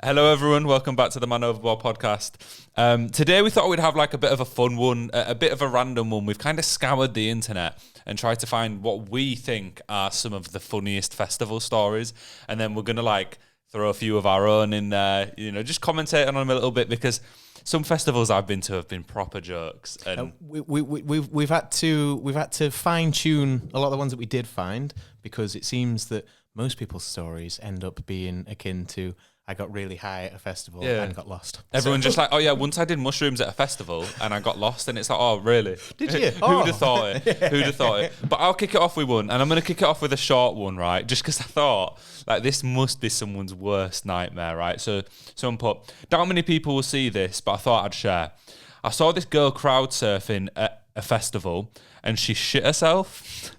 Hello, everyone. Welcome back to the Man Overboard podcast. Today, we thought we'd have like a bit of a fun one, a bit of a random one. We've kind of scoured the internet and tried to find what we think are some of the funniest festival stories. And then we're going to like throw a few of our own in there, just commentate on them a little bit because some festivals I've been to have been proper jokes. And we've had to fine tune a lot of the ones that we did find because it seems that most people's stories end up being akin to I got really high at a festival and got lost. Everyone's just like, oh yeah, once I did mushrooms at a festival and I got lost, and it's like, oh really? Did you? Who'd have thought it? Who'd have thought it? But I'll kick it off with one, and I'm going to kick it off with a short one, right? Just because I thought, like, this must be someone's worst nightmare, right? So someone put, not many people will see this, but I thought I'd share. I saw this girl crowd surfing at a festival, and she shit herself.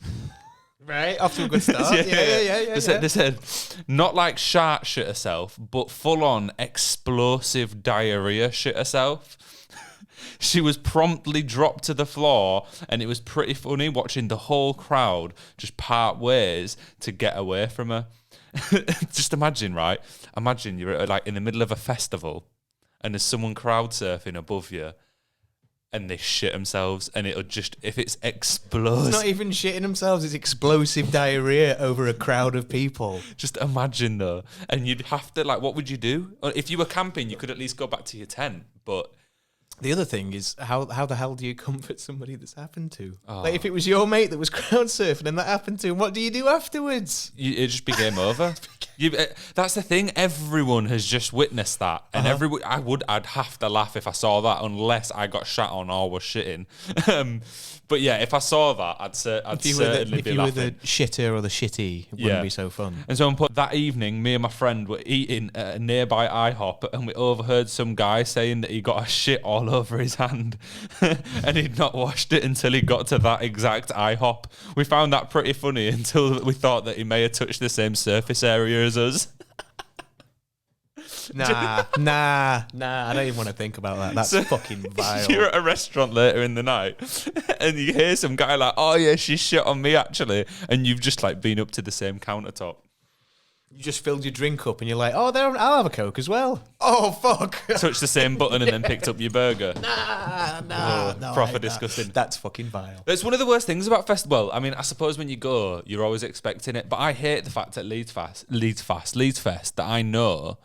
Right, off to a good start. Yeah. They said, not like shark shit herself, but full-on explosive diarrhea shit herself. She was promptly dropped to the floor, and it was pretty funny watching the whole crowd just part ways to get away from her. Just imagine, right? Imagine you're like in the middle of a festival, and there's someone crowd surfing above you, and they shit themselves, and it'll just, if it's explosive. It's not even shitting themselves, it's explosive diarrhea over a crowd of people. Just imagine though. And you'd have to, like, what would you do? If you were camping, you could at least go back to your tent, but... The other thing is, how the hell do you comfort somebody that's happened to? Oh. Like, if it was your mate that was crowd surfing and that happened to him, what do you do afterwards? It just be game over. That's the thing. Everyone has just witnessed that, and I'd have to laugh if I saw that, unless I got shat on or was shitting. But yeah, if I saw that, I'd certainly be laughing. If you were the shitter or the shitty, it wouldn't be so fun. And so that evening, me and my friend were eating at a nearby IHOP, and we overheard some guy saying that he got a shit all over his hand, and he'd not washed it until he got to that exact IHOP. We found that pretty funny until we thought that he may have touched the same surface area as us. Nah, I don't even want to think about that. That's fucking vile. You're at a restaurant later in the night and you hear some guy like, oh yeah, she shit on me actually, and you've just like been up to the same countertop. You just filled your drink up and you're like, oh, I'll have a Coke as well. Oh, fuck. Touched the same button and then picked up your burger. No, proper disgusting. That's fucking vile. It's one of the worst things about festival. I mean, I suppose when you go, you're always expecting it, but I hate the fact that Leeds Fest, that I know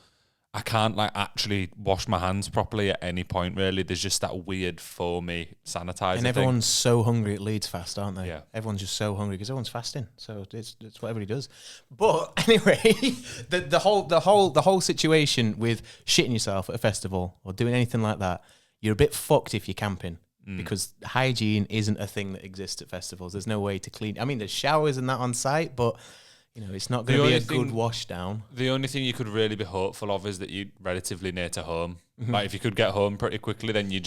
I can't like actually wash my hands properly at any point, really. There's just that weird foamy sanitizer and everyone's so hungry at Leeds Fest, aren't they? Yeah. Everyone's just so hungry because everyone's fasting. So it's what everybody does. But anyway, the whole situation with shitting yourself at a festival or doing anything like that, you're a bit fucked if you're camping. Because hygiene isn't a thing that exists at festivals. There's no way to clean. I mean, there's showers and that on site, but it's not going to be a good wash down. The only thing you could really be hopeful of is that you're relatively near to home. Like if you could get home pretty quickly, then you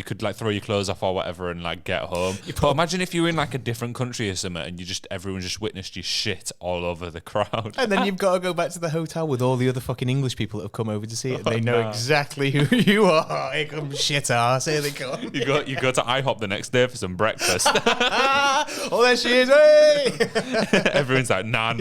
could like throw your clothes off or whatever and like get home. But imagine if you were in like a different country or something and everyone just witnessed you shit all over the crowd. And then you've got to go back to the hotel with all the other fucking English people that have come over to see it. And they know exactly who you are. Here comes shit ass. Here they come. You go to IHOP the next day for some breakfast. Oh, there she is. Hey! Everyone's like, nah.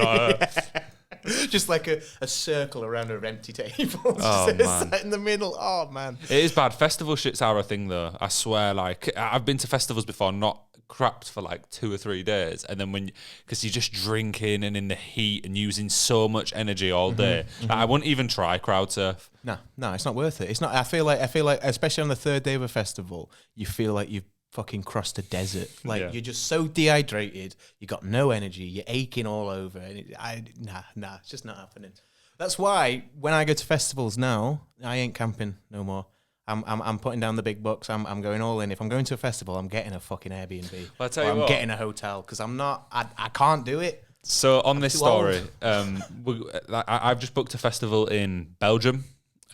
Just like a circle around an empty table. Oh, man. Sat in the middle. Oh, man. It is bad. Festival shits are a thing, though. I swear, like, I've been to festivals before, not crapped for like 2 or 3 days. And then because you're just drinking and in the heat and using so much energy all day. Like, I wouldn't even try crowd surf. No, it's not worth it. It's not. I feel like, especially on the third day of a festival, you feel like you've fucking crossed a desert. Like you're just so dehydrated, you got no energy, you're aching all over, and it's just not happening. That's why when I go to festivals now, I ain't camping no more. I'm putting down the big bucks. I'm going all in. If I'm going to a festival, I'm getting a fucking Airbnb. Well, I tell you what, getting a hotel because I can't do it. So on this story, I've just booked a festival in Belgium.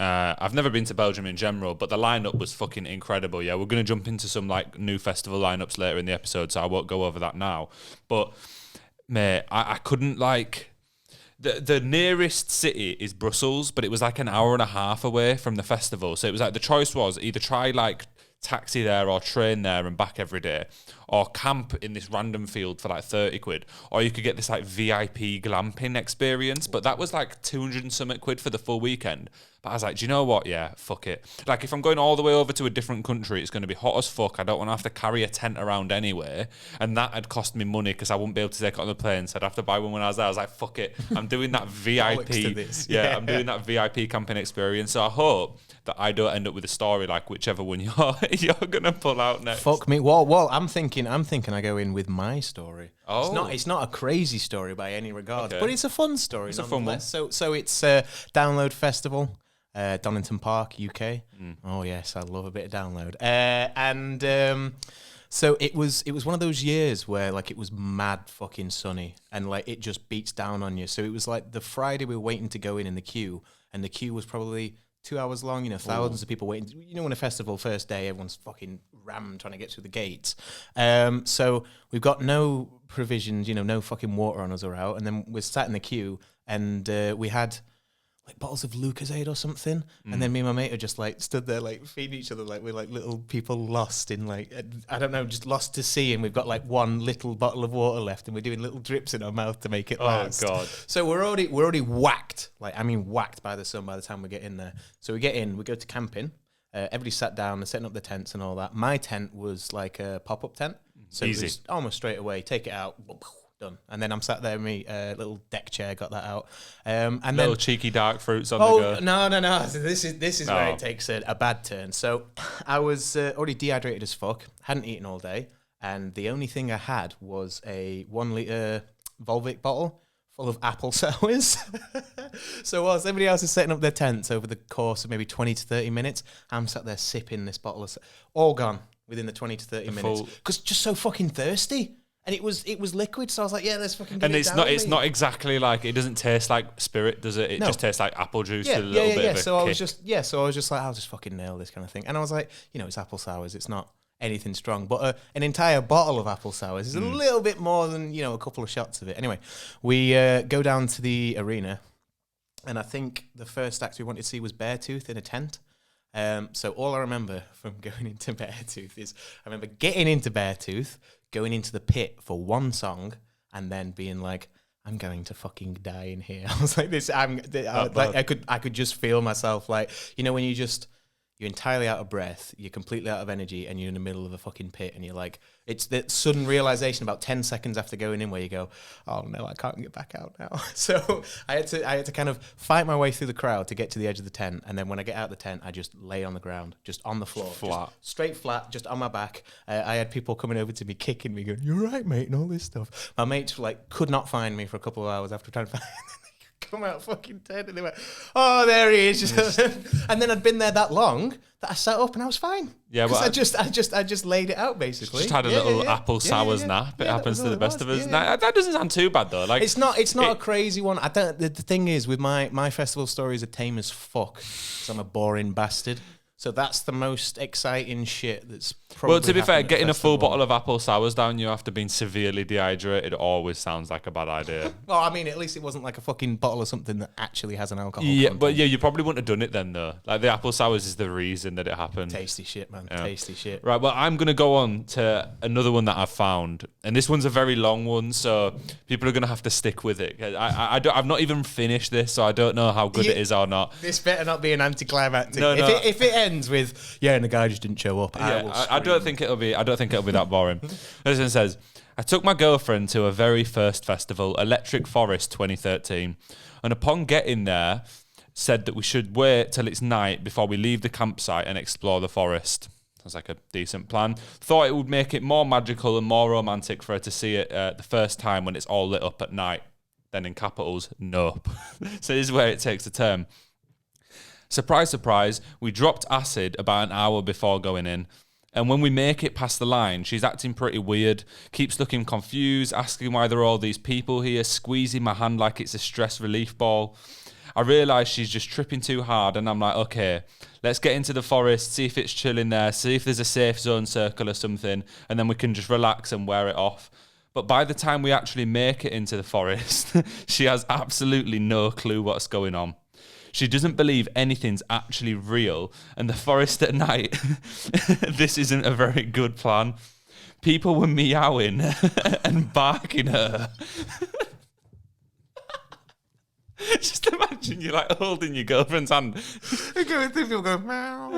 I've never been to Belgium in general, but the lineup was fucking incredible. Yeah, we're going to jump into some like new festival lineups later in the episode, so I won't go over that now. But mate, I couldn't like the nearest city is Brussels, but it was like an hour and a half away from the festival. So it was like the choice was either try like taxi there or train there and back every day, or camp in this random field for like 30 quid, or you could get this like VIP glamping experience, but that was like 200 and something quid for the full weekend. But I was like, do you know what? Yeah, fuck it. Like, if I'm going all the way over to a different country, it's going to be hot as fuck. I don't want to have to carry a tent around anyway. And that had cost me money because I wouldn't be able to take it on the plane. So I'd have to buy one when I was there. I was like, fuck it. I'm doing that VIP. I'm doing that VIP camping experience. So I hope that I don't end up with a story like whichever one you're going to pull out next. Fuck me. Well, I'm thinking I go in with my story. Oh. It's not a crazy story by any regard, Okay. but it's a fun story. It's a fun one. So it's Download Festival. Donington Park, UK. Oh yes, I love a bit of Download. So it was one of those years where like it was mad fucking sunny and like it just beats down on you. So it was like the Friday we were waiting to go in the queue, and the queue was probably 2 hours long. You know, thousands of people waiting. You know, when a festival first day, everyone's fucking rammed trying to get through the gates. So we've got no provisions. You know, no fucking water on us or out, and then we're sat in the queue, and we had like bottles of Lucozade or something, and then me and my mate are just like stood there like feeding each other like we're like little people lost in like I don't know, just lost to sea, and we've got like one little bottle of water left, and we're doing little drips in our mouth to make it last. Oh god! So we're already whacked, like I mean whacked by the sun by the time we get in there. So we get in, we go to camping. Everybody sat down, they're setting up the tents and all that. My tent was like a pop-up tent, so easy. it was almost straight away. Take it out. Done. And then I'm sat there in my little deck chair, got that out. And little then cheeky dark fruits on the go. No. So this is where it takes a bad turn. So I was already dehydrated as fuck, hadn't eaten all day, and the only thing I had was a 1 litre Volvic bottle full of apple sours. So whilst everybody else is setting up their tents over the course of maybe 20 to 30 minutes, I'm sat there sipping this bottle of all gone within the 20 to 30 minutes because just so fucking thirsty. And it was liquid, so I was like, yeah, let's fucking get and it it's down. not it's not exactly like, it doesn't taste like spirit, does it? It just tastes like apple juice with a little bit of a so I kick. was just like, I'll just fucking nail this kind of thing. And I was like, you know, it's apple sours, it's not anything strong, but an entire bottle of apple sours is a little bit more than, you know, a couple of shots of it. Anyway, we go down to the arena, and I think the first act we wanted to see was Beartooth in a tent. So all I remember from going into Beartooth is I remember getting into Beartooth, going into the pit for one song, and then being like, I'm going to fucking die in here. I was like, I could just feel myself like, you know, when you're entirely out of breath, you're completely out of energy, and you're in the middle of a fucking pit, and you're like, it's that sudden realization about 10 seconds after going in where you go, oh no, I can't get back out now. So I had to kind of fight my way through the crowd to get to the edge of the tent, and then when I get out of the tent, I just lay on the ground, just on the floor, flat, straight flat, just on my back. I had people coming over to me, kicking me, going, "You're right, mate," and all this stuff. My mates like could not find me for a couple of hours after trying to find. Come out fucking tent, and they went, "Oh, there he is!" And then I'd been there that long that I sat up and I was fine. Yeah, but I just laid it out basically. Just had a little apple sours nap. It happens to the best of us. Nah, that doesn't sound too bad though. Like it's not a crazy one. I don't. The thing is, with my festival stories are tame as fuck because I'm a boring bastard. So that's the most exciting shit that's probably. Well, to be fair, getting a full bottle of apple sours down you after being severely dehydrated always sounds like a bad idea. Well, I mean, at least it wasn't like a fucking bottle of something that actually has an alcohol content. But yeah, you probably wouldn't have done it then, though. Like, the apple sours is the reason that it happened. Tasty shit, man. Yeah. Tasty shit. Right, well, I'm going to go on to another one that I've found. And this one's a very long one, so people are going to have to stick with it. I've not even finished this, so I don't know how good it is or not. This better not be an anticlimactic. No. If it ends with, yeah, and the guy just didn't show up, I don't think it'll be that boring. This one says, I took my girlfriend to a very first festival, Electric Forest 2013, and upon getting there, said that we should wait till it's night before we leave the campsite and explore the forest. Sounds like a decent plan. Thought it would make it more magical and more romantic for her to see it the first time when it's all lit up at night. Then in capitals, nope. So this is where it takes a turn. Surprise, surprise, we dropped acid about an hour before going in. And when we make it past the line, she's acting pretty weird, keeps looking confused, asking why there are all these people here, squeezing my hand like it's a stress relief ball. I realise she's just tripping too hard, and I'm like, okay, let's get into the forest, see if it's chill in there, see if there's a safe zone circle or something, and then we can just relax and wear it off. But by the time we actually make it into the forest, she has absolutely no clue what's going on. She doesn't believe anything's actually real, and the forest at night, this isn't a very good plan. People were meowing and barking at her. Just imagine you like holding your girlfriend's hand. People go, meow.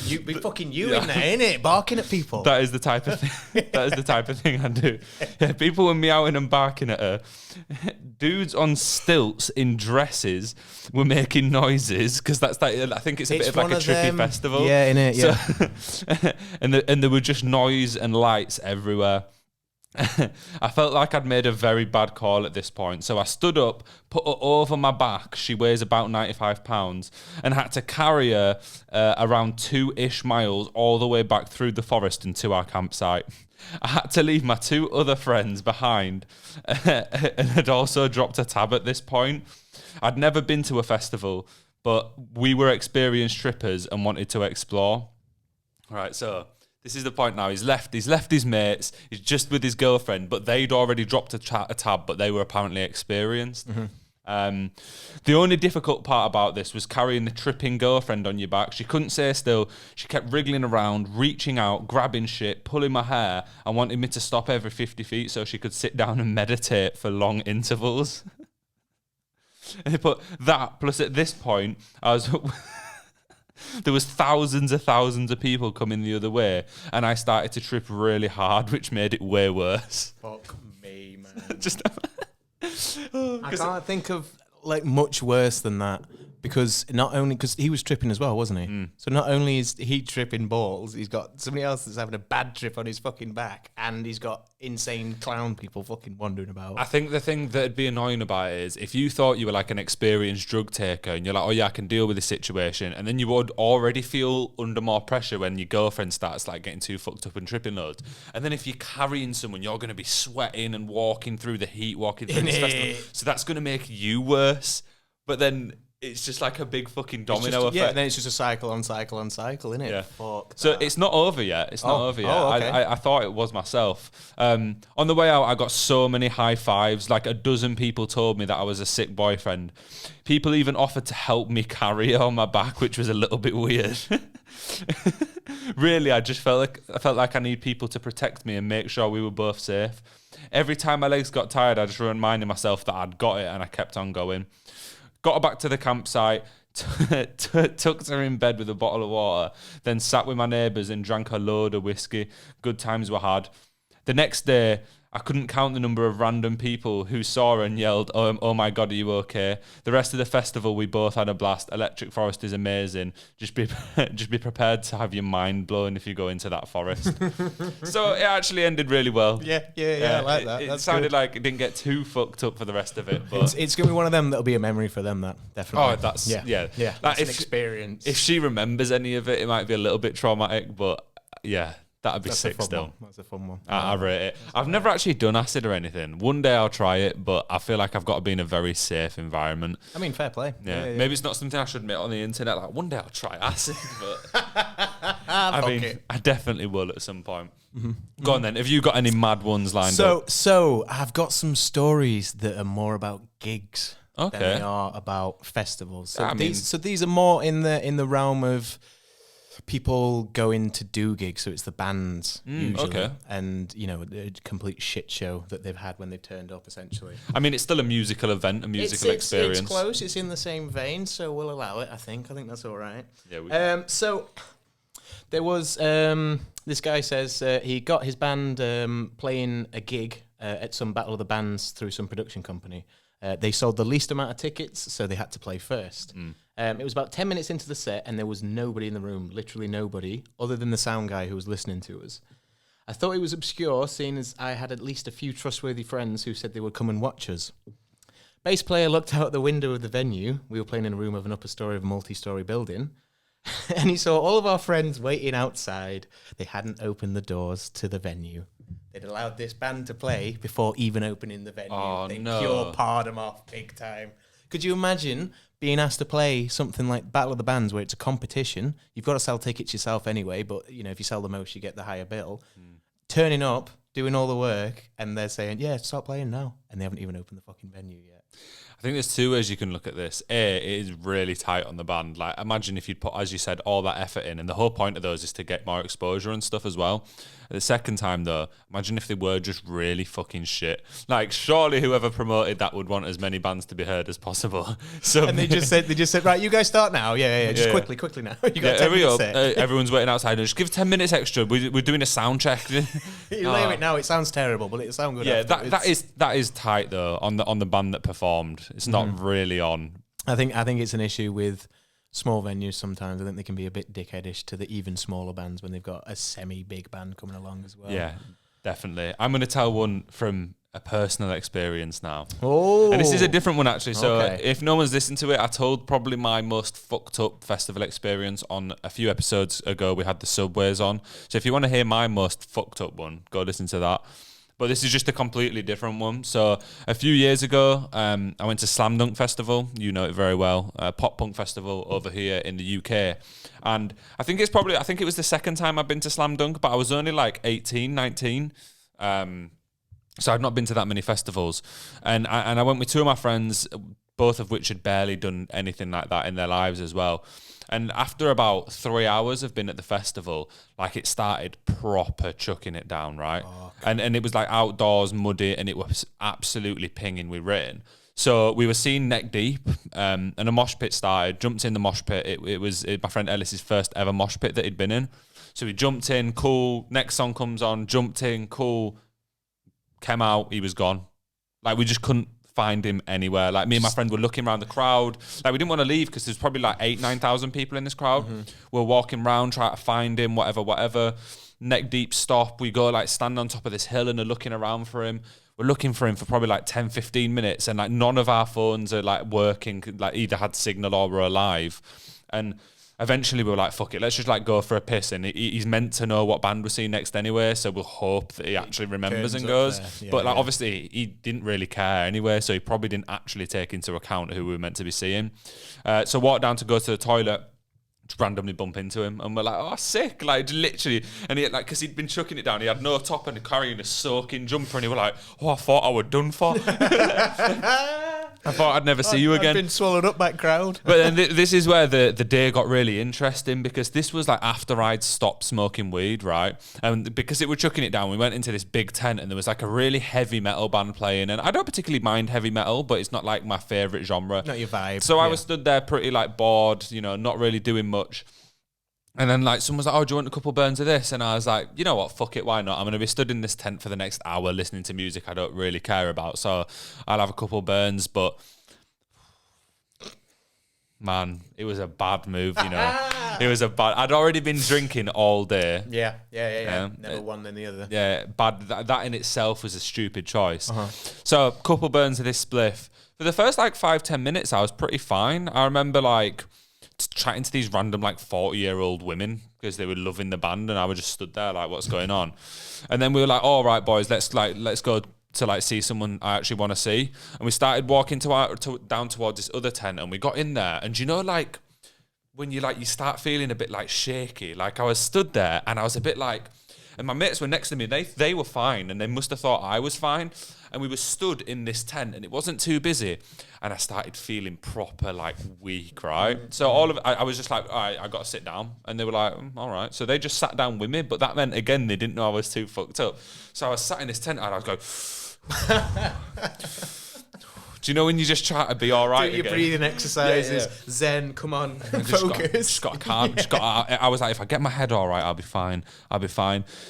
You be fucking you in there, innit? Barking at people. That is the type of thing. That is the type of thing I do. Yeah, people were meowing and barking at her. Dudes on stilts in dresses were making noises because that's like, I think it's a bit of like a trippy festival. Yeah, innit? Yeah. So, and there were just noise and lights everywhere. I felt like I'd made a very bad call at this point, so I stood up, put her over my back. She weighs about 95 pounds, and had to carry her around 2-ish miles all the way back through the forest and to our campsite. I had to leave my 2 other friends behind and had also dropped a tab at this point. I'd never been to a festival, but we were experienced trippers and wanted to explore. All right, so this is the point now. He's left his mates. He's just with his girlfriend, but they'd already dropped a tab, but they were apparently experienced. Mm-hmm. The only difficult part about this was carrying the tripping girlfriend on your back. She couldn't stay still. She kept wriggling around, reaching out, grabbing shit, pulling my hair, and wanted me to stop every 50 feet so she could sit down and meditate for long intervals. But that, plus at this point, I was... There was thousands of people coming the other way, and I started to trip really hard, which made it way worse. Fuck me, man. I can't think of like much worse than that, because he was tripping as well, wasn't he? So not only is he tripping balls, he's got somebody else that's having a bad trip on his fucking back, and he's got insane clown people fucking wandering about. I think the thing that'd be annoying about it is if you thought you were like an experienced drug taker and you're like, oh yeah, I can deal with this situation, and then you would already feel under more pressure when your girlfriend starts like getting too fucked up and tripping loads, and then if you're carrying someone, you're going to be sweating and walking through the heat, walking through this festival, so that's going to make you worse. But then it's just like a big fucking domino effect. Yeah, and then it's just a cycle on cycle on cycle, isn't it? Yeah. Fuck so that. it's not over yet. It's not over yet. Okay. I thought it was myself. On the way out, I got so many high fives. Like a dozen people told me that I was a sick boyfriend. People even offered to help me carry her on my back, which was a little bit weird. Really, I felt like I need people to protect me and make sure we were both safe. Every time my legs got tired, I just reminded myself that I'd got it, and I kept on going. Got her back to the campsite, tucked her in bed with a bottle of water, then sat with my neighbours and drank a load of whiskey. Good times were had. The next day, I couldn't count the number of random people who saw her and yelled, oh my God, are you okay? The rest of the festival, we both had a blast. Electric Forest is amazing. Just be prepared to have your mind blown if you go into that forest. So it actually ended really well. Yeah, I like that. It sounded like it didn't get too fucked up for the rest of it. But it's going to be one of them that'll be a memory for them, that, definitely. Oh, that's, yeah. That's like an experience. If she remembers any of it, it might be a little bit traumatic, but yeah. That'd be sick still. That's a fun one. I rate it. I've never actually done acid or anything. One day I'll try it, but I feel like I've got to be in a very safe environment. I mean, fair play. Yeah. Maybe it's not something I should admit on the internet. Like, one day I'll try acid, but I definitely will at some point. Mm-hmm. Go on then. Have you got any mad ones lined up? So I've got some stories that are more about gigs than they are about festivals. So these are more in the realm of people going to do gigs, so it's the bands usually, and a complete shit show that they've had when they've turned up. Essentially, I mean, it's still a musical event, a musical experience. It's close. It's in the same vein, so we'll allow it. I think that's all right. Yeah. So there was this guy says he got his band playing a gig at some Battle of the Bands through some production company. They sold the least amount of tickets, so they had to play first. It was about 10 minutes into the set, and there was nobody in the room, literally nobody, other than the sound guy who was listening to us. I thought it was obscure, seeing as I had at least a few trustworthy friends who said they would come and watch us. Bass player looked out the window of the venue. We were playing in a room of an upper story of a multi-story building. And he saw all of our friends waiting outside. They hadn't opened the doors to the venue. They'd allowed this band to play before even opening the venue. Oh, they no. pure parred them off big time. Could you imagine being asked to play something like Battle of the Bands, where it's a competition? You've got to sell tickets yourself anyway, but if you sell the most, you get the higher bill. Turning up, doing all the work, and they're saying, yeah, start playing now. And they haven't even opened the fucking venue yet. I think there's two ways you can look at this. A, it is really tight on the band. Like, imagine if you'd put, as you said, all that effort in, and the whole point of those is to get more exposure and stuff as well. The second time, though, imagine if they were just really fucking shit. Like, surely whoever promoted that would want as many bands to be heard as possible. So, and they just said, right, you guys start now. Yeah. Just quickly now. You got 10 minutes set. Everyone's waiting outside. Just give 10 minutes extra. We're doing a sound check. You hear it now. It sounds terrible, but it'll sound good. Yeah, that is tight though on the band that performed. It's not really on. I think it's an issue with small venues sometimes. I think they can be a bit dickheadish to the even smaller bands when they've got a semi-big band coming along as well. Yeah, definitely. I'm going to tell one from a personal experience now. Oh. And this is a different one, actually. So if no one's listened to it, I told probably my most fucked up festival experience on a few episodes ago. We had the Subways on. So if you want to hear my most fucked up one, go listen to that. But this is just a completely different one. So a few years ago, I went to Slam Dunk Festival. You know it very well. Pop punk festival over here in the UK. And I think it was the second time I've been to Slam Dunk, but I was only like 18, 19. So I'd not been to that many festivals. And I went with two of my friends, both of which had barely done anything like that in their lives as well. And after about 3 hours of being at the festival, like it started proper chucking it down, right? Oh, and it was like outdoors, muddy, and it was absolutely pinging with rain. So we were seen neck deep, and a mosh pit started, jumped in the mosh pit. It was my friend Ellis's first ever mosh pit that he'd been in. So we jumped in, cool, next song comes on, jumped in, cool, came out, he was gone. Like we just couldn't find him anywhere. Like me and my friend were looking around the crowd. Like we didn't want to leave because there's probably like 9,000 people in this crowd. We're walking around trying to find him, whatever. Neck deep stop. We go like stand on top of this hill and are looking around for him. We're looking for him for probably like 10, 15 minutes and like none of our phones are like working, like either had signal or were alive. And eventually we were like, fuck it, let's just like go for a piss. And he's meant to know what band we're seeing next anyway, so we'll hope that he actually remembers and goes. Yeah, but like obviously he didn't really care anyway, so he probably didn't actually take into account who we were meant to be seeing. So walked down to go to the toilet, just randomly bump into him, and we're like, oh, sick, like literally. And he like, because he'd been chucking it down, he had no top and carrying a soaking jumper, and he was like, oh, I thought I were done for. I thought I'd never see you again. I've been swallowed up by crowd. But then this is where the day got really interesting, because this was like after I'd stopped smoking weed, right? And because it was chucking it down, we went into this big tent and there was like a really heavy metal band playing. And I don't particularly mind heavy metal, but it's not like my favourite genre. Not your vibe. So I was stood there pretty like bored, you know, not really doing much. And then like someone was like, oh, do you want a couple burns of this? And I was like, you know what, fuck it, why not? I'm going to be stood in this tent for the next hour listening to music I don't really care about. So I'll have a couple burns, but man, it was a bad move, you know. It was a bad... I'd already been drinking all day. Yeah. Never one than the other. Yeah, bad. That in itself was a stupid choice. So a couple burns of this spliff. For the first like 5-10 minutes, I was pretty fine. I remember like chatting to these random like 40-year-old women because they were loving the band, and I was just stood there like, what's going on? And then we were like, all right, boys, let's go to like see someone I actually want to see. And we started walking down towards this other tent, and we got in there, and you know, like when you start feeling a bit like shaky, like I was stood there and I was a bit like, and my mates were next to me, they were fine, and they must have thought I was fine. And we were stood in this tent, and it wasn't too busy, and I started feeling proper like weak, right? So I was just like, all right, I got to sit down. And they were like, all right. So they just sat down with me, but that meant, again, they didn't know I was too fucked up. So I was sat in this tent, and I was going, do you know when you just try to be all right? Do your breathing exercises, Zen, come on, focus. Just got calm. I was like, if I get my head all right, I'll be fine.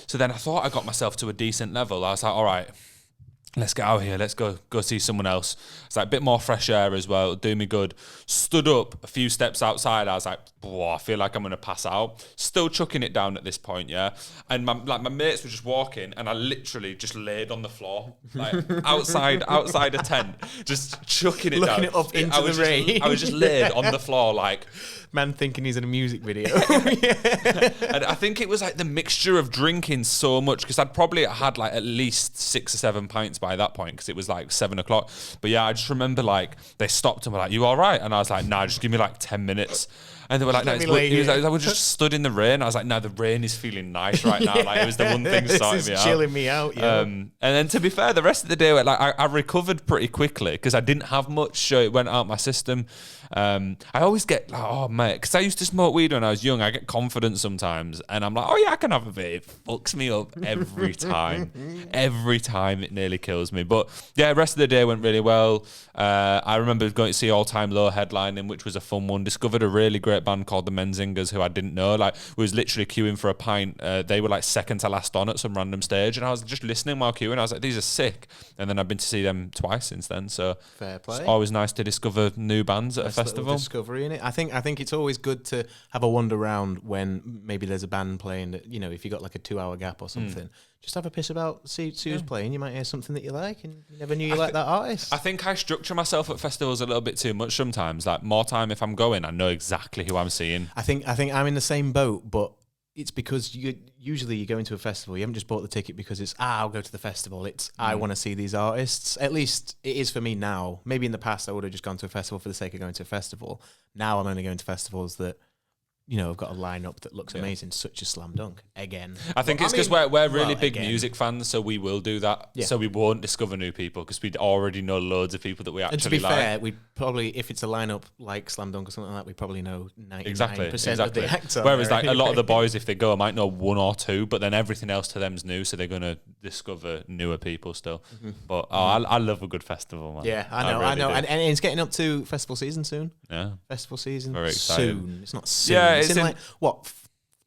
So then I thought I got myself to a decent level. I was like, all right, let's get out of here. Let's go see someone else. It's like a bit more fresh air as well. It'll do me good. Stood up a few steps outside. I was like, I feel like I'm going to pass out. Still chucking it down at this point, yeah. And my mates were just walking, and I literally just laid on the floor, like outside a tent, just chucking it down. Looking it up into the rain. I was just laid on the floor like... Man thinking he's in a music video. And I think it was like the mixture of drinking so much, because I'd probably had like at least 6 or 7 pints by that point because it was like 7 o'clock. But yeah, I just remember like they stopped and were like, "You all right?" And I was like, "Nah, just give me like 10 minutes." And they were like, "No, he was like, I was just stood in the rain." I was like, "No, the rain is feeling nice right now." Like it was the one thing sorting me out. Chilling me out. Yeah. And then to be fair, the rest of the day, like I recovered pretty quickly because I didn't have much, so it went out my system. I always get like, oh mate, because I used to smoke weed when I was young. I get confident sometimes, and I'm like, oh yeah, I can have a bit. It fucks me up every time. Every time it nearly kills me. But yeah, the rest of the day went really well. I remember going to see All Time Low headlining, which was a fun one. Discovered a really great band called the Menzingers, who I didn't know. Like, was literally queuing for a pint. They were like second to last on at some random stage, and I was just listening while queuing. I was like, these are sick. And then I've been to see them twice since then. So fair play. It's always nice to discover new bands at a festival. Discovery in it. I think it's always good to have a wander around when maybe there's a band playing that, you know, if you got like a 2-hour gap or something, just have a piss about, see who's playing. You might hear something that you like, and you never knew you liked that artist. I think I structure myself at festivals a little bit too much sometimes. Like more time if I'm going, I know exactly who I'm seeing. I think I'm in the same boat, but it's because you go into a festival, you haven't just bought the ticket because it's I'll go to the festival. It's I want to see these artists. At least it is for me now. Maybe in the past I would have just gone to a festival for the sake of going to a festival. Now I'm only going to festivals that, you know, I've got a lineup that looks amazing, such as Slam Dunk again. I think it's because we're really big music fans, so we will do that. Yeah. So we won't discover new people because we already know loads of people that we actually like. And to be fair, we probably, if it's a lineup like Slam Dunk or something like that, we probably know 99% of the acts. Whereas like a lot of the boys, if they go, might know 1 or 2, but then everything else to them's new, so they're gonna discover newer people still. But I love a good festival, man. Yeah, I know, and it's getting up to festival season soon. Yeah, festival season very excited. Soon. It's not soon. Yeah. It's in like, what,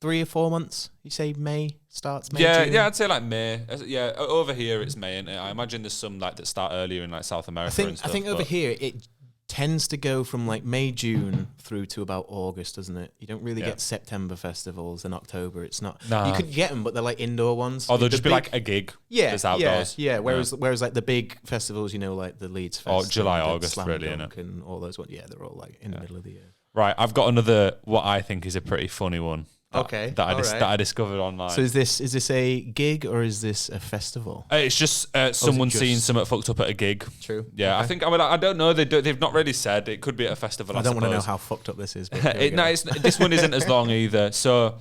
3 or 4 months? You say May starts? May, June? Yeah, I'd say like May. Yeah, over here it's May, and I imagine there's some like that start earlier in like South America and stuff. I think over here it tends to go from like May, June through to about August, doesn't it? You don't really get September festivals in October. It's not. Nah. You could get them, but they're like indoor ones. Or they'll just be like a gig. Yeah, that's outdoors. Yeah. Whereas like the big festivals, you know, like the Leeds Fest, or July, August, really, innit? And all those ones. Yeah, they're all like in the middle of the year. Right, I've got another, what I think is a pretty funny one. That I discovered online. So is this a gig or is this a festival? It's just someone seeing something fucked up at a gig. True. Yeah, okay. I think I don't know. They've not really said. It could be at a festival. I don't want to know how fucked up this is. But this one isn't as long either. So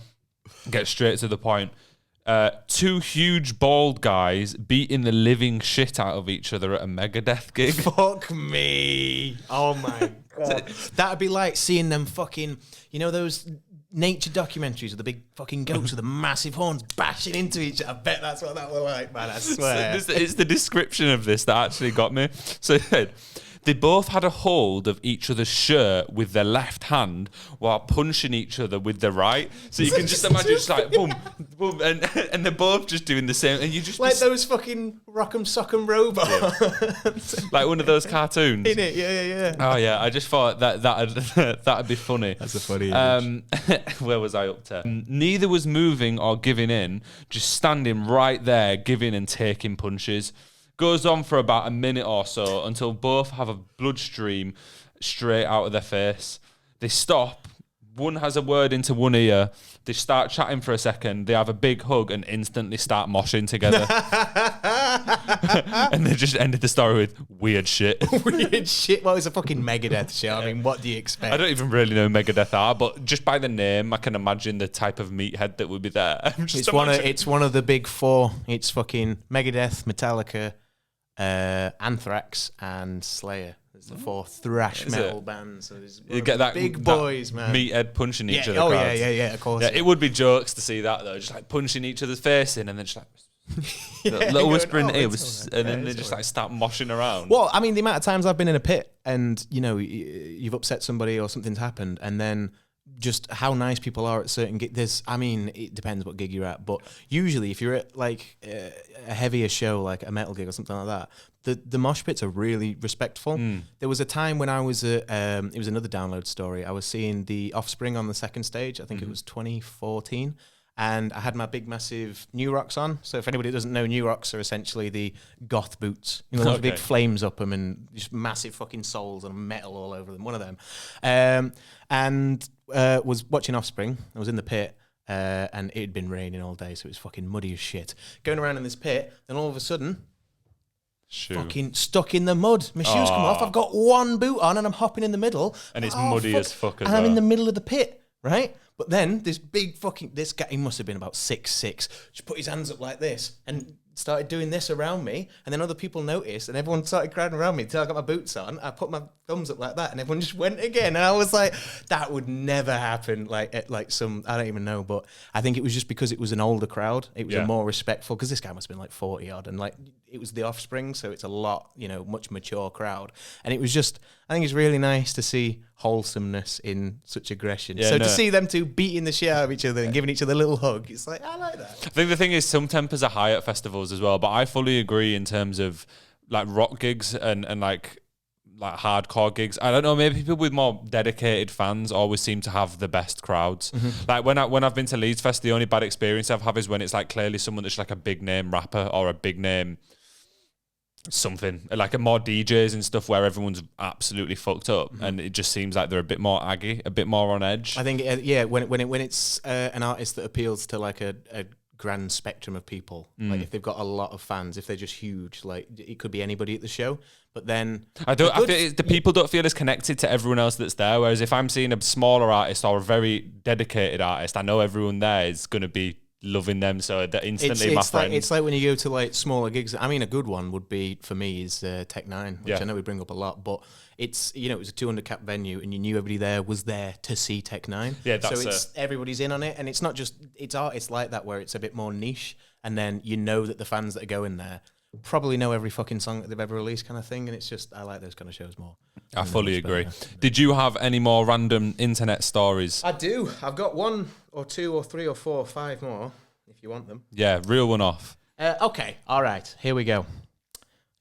get straight to the point. 2 huge bald guys beating the living shit out of each other at a Megadeth gig. Fuck me. Oh my God. That'd be like seeing them fucking, you know, those nature documentaries with the big fucking goats with the massive horns bashing into each other. I bet that's what that was like, man. I swear. It's the description of this that actually got me. So it said, they both had a hold of each other's shirt with their left hand while punching each other with the right. So you can just imagine just like boom, boom, and they're both just doing the same. And you just like those fucking Rock'em Sock'em robots, like one of those cartoons. In it, yeah. Oh yeah, I just thought that'd be funny. That's a funny image. Where was I up to? Neither was moving or giving in, just standing right there, giving and taking punches. Goes on for about a minute or so until both have a bloodstream straight out of their face. They stop. One has a word into one ear. They start chatting for a second. They have a big hug and instantly start moshing together. And they just ended the story with weird shit. Weird shit? Well, it's a fucking Megadeth show. I mean, what do you expect? I don't even really know who Megadeth are, but just by the name, I can imagine the type of meathead that would be there. It's one of the big 4. It's fucking Megadeth, Metallica, Anthrax and Slayer. It's the 4 thrash metal bands. So you get that big boys, man. Meathead punching each other. Oh yeah, of course. Yeah, it would be jokes to see that though, just like punching each other's face in, and then just like little whispering ears, and then they just like start moshing around. Well, I mean, the amount of times I've been in a pit, and you know, you've upset somebody or something's happened, and then just how nice people are at certain gigs. I mean, it depends what gig you're at, but usually if you're at like a heavier show, like a metal gig or something like that, the mosh pits are really respectful. There was a time when I was it was another download story. I was seeing the Offspring on the second stage. I think it was 2014. And I had my big, massive New Rocks on. So if anybody doesn't know, New Rocks are essentially the goth boots. You know, those big flames up them and just massive fucking soles and metal all over them. One of them. And was watching Offspring. I was in the pit. And it had been raining all day, so it was fucking muddy as shit. Going around in this pit, then all of a sudden, fucking stuck in the mud. My shoes come off. I've got one boot on and I'm hopping in the middle. And it's muddy as fuck as well. And I'm in the middle of the pit, right? But then this guy, he must have been about 6'6", just put his hands up like this and started doing this around me. And then other people noticed and everyone started crowding around me until I got my boots on. I put my thumbs up like that and everyone just went again. And I was like, that would never happen. Like at like some, I don't even know. But I think it was just because it was an older crowd. It was a more respectful, because this guy must have been like 40 odd. And like, it was the Offspring. So it's a lot, much mature crowd. And it was just, I think it's really nice to see wholesomeness in such aggression. To see them two beating the shit out of each other and giving each other a little hug, it's like, I like that. I think the thing is, some tempers are high at festivals as well, but I fully agree in terms of like rock gigs and like hardcore gigs. I don't know, maybe people with more dedicated fans always seem to have the best crowds. Like when I've been to Leeds Fest, the only bad experience I've had is when it's like clearly someone that's like a big name rapper or a big name something, like a more DJs and stuff where everyone's absolutely fucked up, and it just seems like they're a bit more aggy, a bit more on edge. I think when it's an artist that appeals to like a grand spectrum of people, like if they've got a lot of fans, if they're just huge, like it could be anybody at the show. But then I feel the people don't feel as connected to everyone else that's there. Whereas if I'm seeing a smaller artist or a very dedicated artist, I know everyone there is going to be loving them, so that instantly my friend. It's like when you go to like smaller gigs. I mean, a good one would be for me is Tech 9, which I know we bring up a lot, but it's it was a 200 cap venue, and you knew everybody there was there to see Tech 9. Yeah, that's so it's everybody's in on it, and it's not just artists like that where it's a bit more niche, and then you know that the fans that are going there probably know every fucking song that they've ever released, kind of thing, and it's just I like those kind of shows more. I fully agree. Did you have any more random internet stories? I do. I've got 1 or 2 or 3 or 4 or 5 more, if you want them. Yeah, reel one off. Okay, all right, here we go.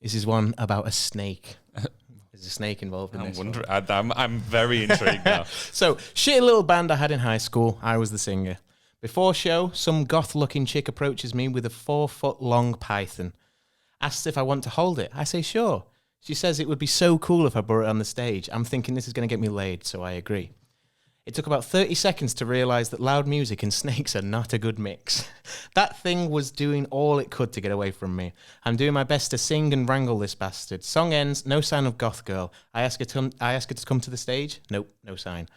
This is one about a snake. There's a snake involved in this. I'm very intrigued now. So, shitty little band I had in high school. I was the singer. Before show, some goth-looking chick approaches me with a 4-foot-long python. Asks if I want to hold it. I say sure. She says it would be so cool if I brought it on the stage. I'm thinking this is going to get me laid, so I agree. It took about 30 seconds to realise that loud music and snakes are not a good mix. That thing was doing all it could to get away from me. I'm doing my best to sing and wrangle this bastard. Song ends, no sign of goth girl. I ask her to come to the stage. Nope, no sign.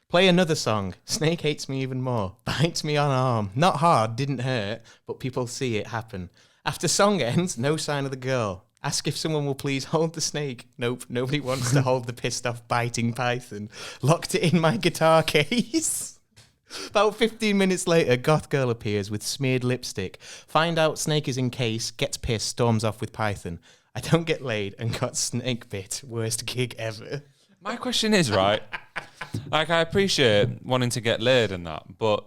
Play another song. Snake hates me even more. Bites me on arm. Not hard, didn't hurt, but people see it happen. After song ends, no sign of the girl. Ask if someone will please hold the snake. Nope, nobody wants to hold the pissed off biting python. Locked it in my guitar case. About 15 minutes later, goth girl appears with smeared lipstick. Find out snake is in case, gets pissed, storms off with python. I don't get laid and got snake bit. Worst gig ever. My question is, right, like I appreciate wanting to get laid and that, but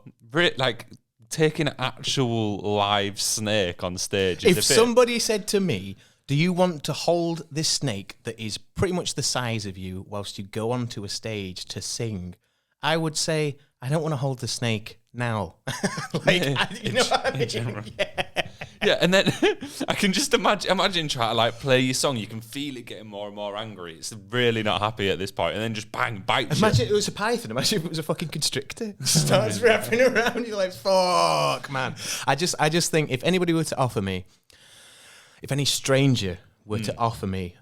like taking an actual live snake on stage is if somebody said to me, do you want to hold this snake that is pretty much the size of you whilst you go onto a stage to sing? I would say, I don't want to hold the snake now. You know what I mean? Yeah, and then I can just imagine trying to like play your song. You can feel it getting more and more angry. It's really not happy at this point, and then just bang, bites you. Imagine it was a python. Imagine if it was a fucking constrictor. Starts wrapping around. You're like, fuck, man. I just think if anybody were to offer me, if any stranger were to offer me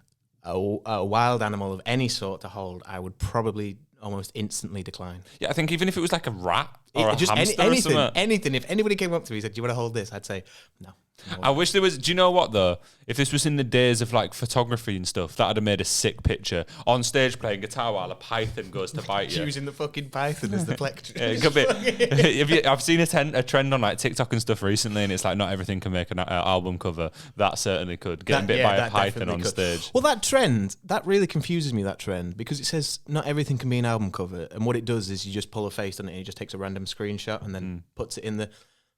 a wild animal of any sort to hold, I would probably almost instantly decline. Yeah, I think even if it was like a rat or a hamster or something. Anything. If anybody came up to me and said, do you want to hold this? I'd say, no. I wish there was, do you know what though? If this was in the days of like photography and stuff, that'd have made a sick picture. On stage playing guitar while a python goes to bite you. Using the fucking python as the plectrum. Yeah, it could be. I've seen a trend on like TikTok and stuff recently, and it's like not everything can make an album cover. That certainly could. Getting bit by a python on stage. Well, that trend, that really confuses me, that trend, because it says not everything can be an album cover, and what it does is you just pull a face on it and it just takes a random screenshot and then puts it in the...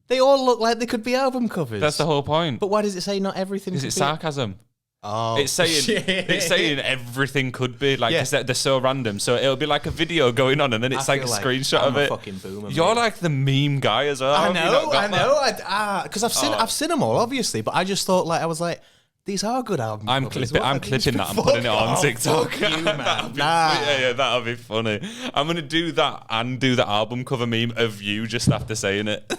They all look like they could be album covers. That's the whole point. But why does it say not everything? Is it sarcasm? Oh, it's saying everything could be like, cause they're so random. So it'll be like a video going on, and then it's like a screenshot of it. Fucking boomer, You're like the meme guy as well. I know. Because I've seen them all, obviously. But I just thought, like, I was like, these are good albums. I'm clipping that and putting it on TikTok. You, man. That'll be funny. I'm gonna do that and do the album cover meme of you just after saying it.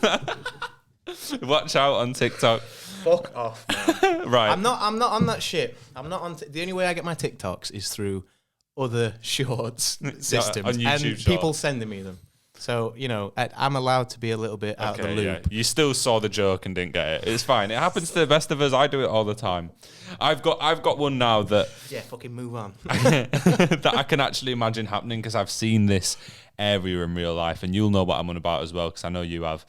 Watch out on TikTok. Fuck off, man. Right. I'm not on that shit. I'm not on. The only way I get my TikToks is through other shorts systems on YouTube and Shorts. people sending me them. So, I'm allowed to be a little bit out of the loop. Yeah. You still saw the joke and didn't get it. It's fine. It happens to the best of us. I do it all the time. I've got one now that Yeah, fucking move on. that I can actually imagine happening because I've seen this area in real life, and you'll know what I'm on about as well because I know you have.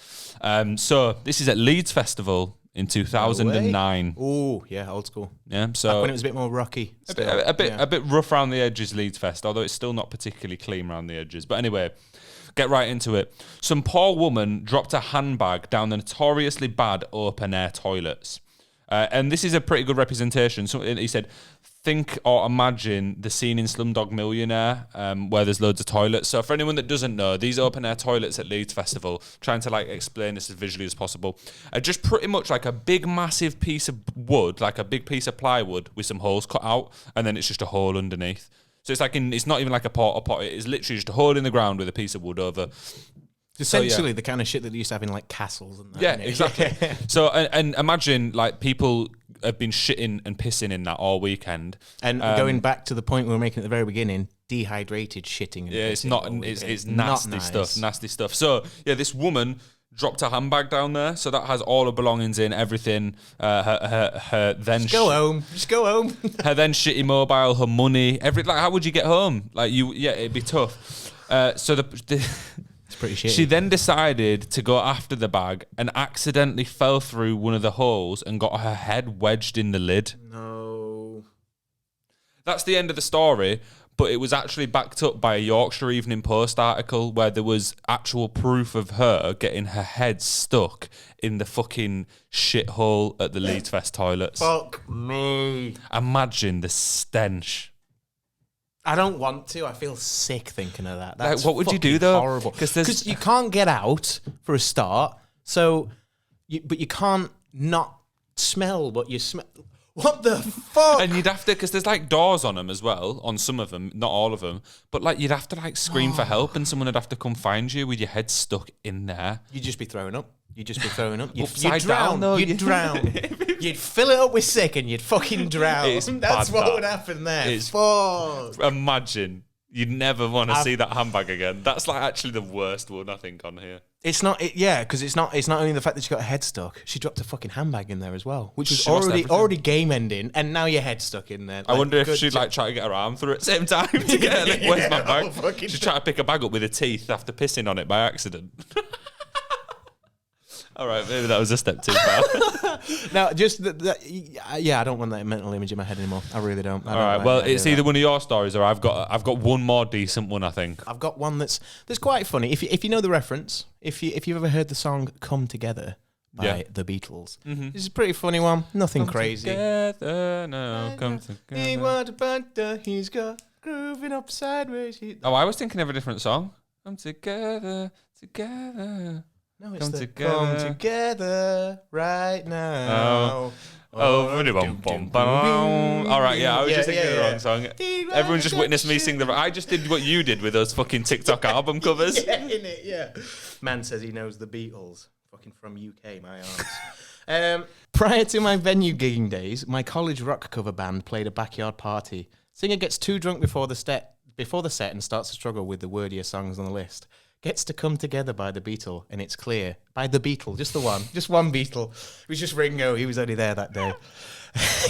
So this is at Leeds Festival in 2009. Oh, yeah, old school. Yeah, Back so when it was a bit more rocky. a bit rough around the edges, Leeds Fest, although it's still not particularly clean around the edges. But anyway, get right into it. Some poor woman dropped a handbag down the notoriously bad open-air toilets. And this is a pretty good representation. So he said, think or imagine the scene in Slumdog Millionaire where there's loads of toilets. So for anyone that doesn't know, these open-air toilets at Leeds Festival, trying to explain this as visually as possible, are just pretty much like a big massive piece of wood, like a big piece of plywood with some holes cut out, and then it's just a hole underneath. So it's it's not even like a porta potty. It's literally just a hole in the ground with a piece of wood over. Essentially, the kind of shit that they used to have in castles and that. Yeah, exactly. So and imagine people have been shitting and pissing in that all weekend. And going back to the point we were making at the very beginning, dehydrated shitting. And yeah, it's not. It's nasty nice stuff. Nasty stuff. So yeah, this woman dropped a handbag down there, so that has all her belongings in, everything. Her then just go home. Her then shitty mobile, her money, how would you get home? It'd be tough. So it's pretty shitty. She then decided to go after the bag and accidentally fell through one of the holes and got her head wedged in the lid. No. That's the end of the story, but it was actually backed up by a Yorkshire Evening Post article where there was actual proof of her getting her head stuck in the fucking shithole at the Leeds Fest toilets. Fuck me. Imagine the stench. I don't want to. I feel sick thinking of that. That's what would you do though? Horrible. Because you can't get out for a start. So, but you can't not smell what you smell. What the fuck? And you'd have to, because there's doors on them as well, on some of them, not all of them. But you'd have to scream for help, and someone would have to come find you with your head stuck in there. You'd just be throwing up. You'd drown. You'd drown. You'd fill it up with sick and you'd fucking drown. That's what would happen there. Imagine. You'd never want to see that handbag again. That's actually the worst one, I think, on here. It's not, because it's not only the fact that she got her head stuck, she dropped a fucking handbag in there as well, which was already game ending, and now your head stuck in there. I wonder if she'd try to get her arm through at the same time to get her, where's my bag? She'd try to pick a bag up with her teeth after pissing on it by accident. All right, maybe that was a step too far. No, just I don't want that mental image in my head anymore. I really don't. All right, well, it's either one of your stories or I've got one more decent one, I think. I've got one that's quite funny. If you know the reference, if you've ever heard the song "Come Together" by the Beatles, this is a pretty funny one. Nothing crazy. Together, no, come together. He wants a bunter, he's got grooving up sideways. I was thinking of a different song. Come together. No, it's come together right now. All right, yeah, I was just thinking of the wrong song. Everyone just witnessed me sing I just did what you did with those fucking TikTok album covers. Yeah. Man says he knows the Beatles. Fucking from UK, my arms. Prior to my venue gigging days, my college rock cover band played a backyard party. Singer gets too drunk before the set and starts to struggle with the wordier songs on the list. Gets to Come Together by the Beatle, and it's clear. By the Beatle, just one Beatle. It was just Ringo, he was only there that day.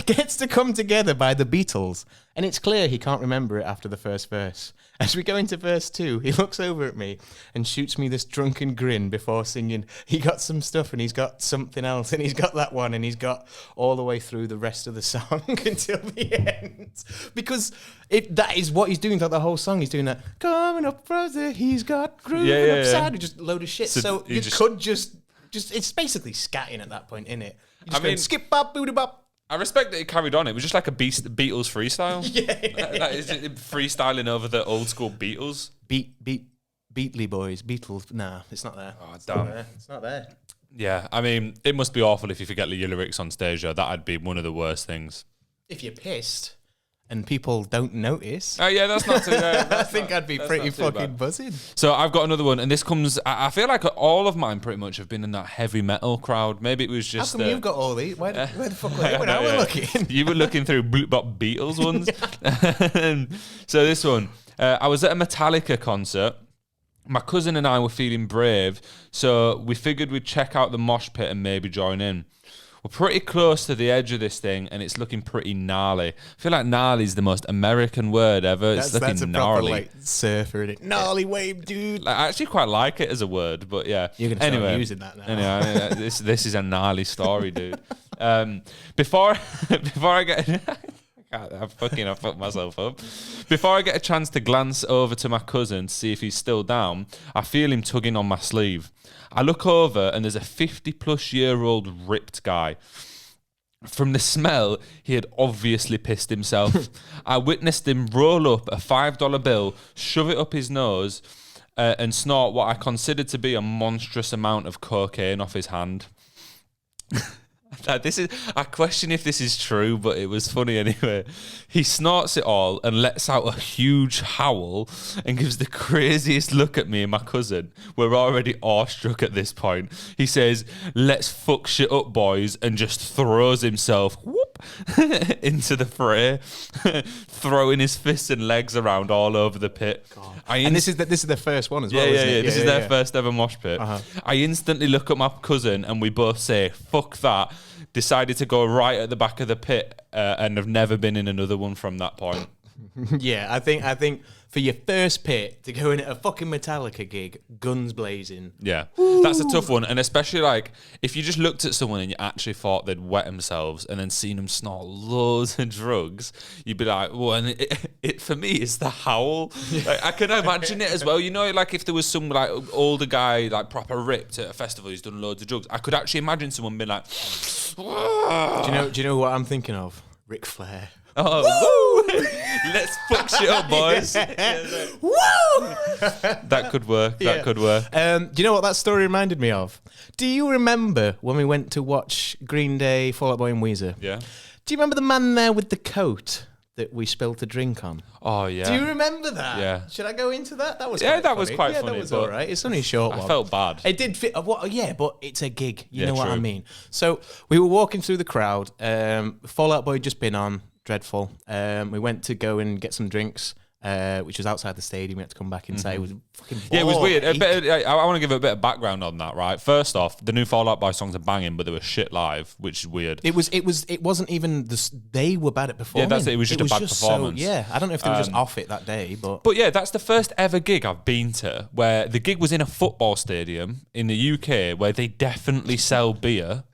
Gets to Come Together by the Beatles, and it's clear he can't remember it after the first verse. As we go into verse 2, he looks over at me and shoots me this drunken grin before singing, he got some stuff and he's got something else and he's got that one and he's got all the way through the rest of the song until the end. Because that is what he's doing throughout the whole song. He's doing that, coming up further, he's got grooving upside, just a load of shit. So you could just, it's basically scatting at that point, innit? I mean, skip bop, booty bop. I respect that it carried on. It was just like a Beatles freestyle. Is it freestyling over the old school Beatles? Beatly Boys, Beatles. Nah, it's not there. Oh, damn. It's not there. Yeah, I mean, it must be awful if you forget your lyrics on stage, though. That'd be one of the worst things. If you're pissed and people don't notice. Oh yeah, that's not too bad. I think I'd be pretty fucking buzzing. So I've got another one, and this comes. I feel like all of mine pretty much have been in that heavy metal crowd. Maybe it was just. How come you've got all these? Where the fuck were they when I was looking? You were looking through Beatles ones. So this one, I was at a Metallica concert. My cousin and I were feeling brave, so we figured we'd check out the mosh pit and maybe join in. We're pretty close to the edge of this thing, and it's looking pretty gnarly. I feel like gnarly is the most American word ever. It's looking that's a gnarly. proper, like, surfer, isn't it? Gnarly wave, dude. I actually quite like it as a word, but yeah. You're going to start using that now. Anyway, this is a gnarly story, dude. Before I get... I fucked myself up. Before I get a chance to glance over to my cousin to see if he's still down, I feel him tugging on my sleeve. I look over and there's a 50-plus-year-old ripped guy. From the smell, he had obviously pissed himself. I witnessed him roll up a $5 bill, shove it up his nose, and snort what I considered to be a monstrous amount of cocaine off his hand. I question if this is true, but it was funny anyway. He snorts it all and lets out a huge howl and gives the craziest look at me and my cousin. We're already awestruck at this point. He says, "Let's fuck shit up, boys," and just throws himself into the fray, throwing his fists and legs around all over the pit. And this is the first one as well, isn't it? This is their first ever mosh pit. I instantly look at my cousin and we both say, "Fuck that." Decided to go right at the back of the pit and have never been in another one from that point. Yeah, I think for your first pit to go in at a fucking Metallica gig, guns blazing. Yeah, that's a tough one, and especially like if you just looked at someone and you actually thought they'd wet themselves and then seen them snort loads of drugs, you'd be like, well, and it for me it's the howl. Like, I can imagine it as well. You know, like if there was some like older guy like proper ripped at a festival who's done loads of drugs, I could actually imagine someone being like, Do you know what I'm thinking of? Ric Flair. Oh, woo! Let's fuck shit up, boys. Woo! That could work. That could work. Do you know what that story reminded me of? Do you remember when we went to watch Green Day, Fall Out Boy and Weezer? Yeah. Do you remember the man there with the coat that we spilled a drink on? Oh, yeah. Do you remember that? Yeah. Should I go into that? That was quite funny. Was quite funny. That was all right. It's only a short one. I felt bad. It did fit. Yeah, but it's a gig. You know what true. I mean? So we were walking through the crowd. Fall Out Boy had just been on. Dreadful. We went to go and get some drinks, which was outside the stadium. We had to come back inside. It was fucking boring. Yeah, it was weird. I want to give a bit of background on that, right? First off, the new Fall Out Boy songs are banging, but they were shit live, which is weird. It wasn't even they were bad at performing. Yeah, that's it. It was just a bad performance. I don't know if they were just off it that day, but yeah, that's the first ever gig I've been to where the gig was in a football stadium in the UK where they definitely sell beer.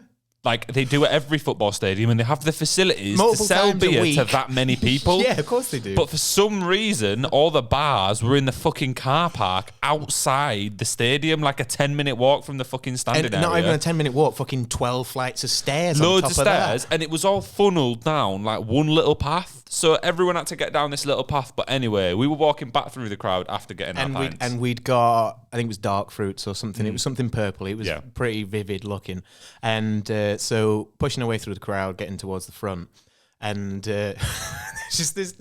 Like, they do at every football stadium, and they have the facilities multiple to sell times a beer week. to that many people. Yeah, of course they do. But for some reason, all the bars were in the fucking car park outside the stadium, like a 10-minute walk from the fucking standing area. Not even a 10-minute walk, fucking 12 flights of stairs Loads on of top stairs, that. and it was all funneled down like one little path. So everyone had to get down this little path. But anyway, we were walking back through the crowd after getting our pints. And we'd got, I think it was dark fruits or something. It was something purple. It was pretty vivid looking. And so pushing our way through the crowd, getting towards the front. And just this,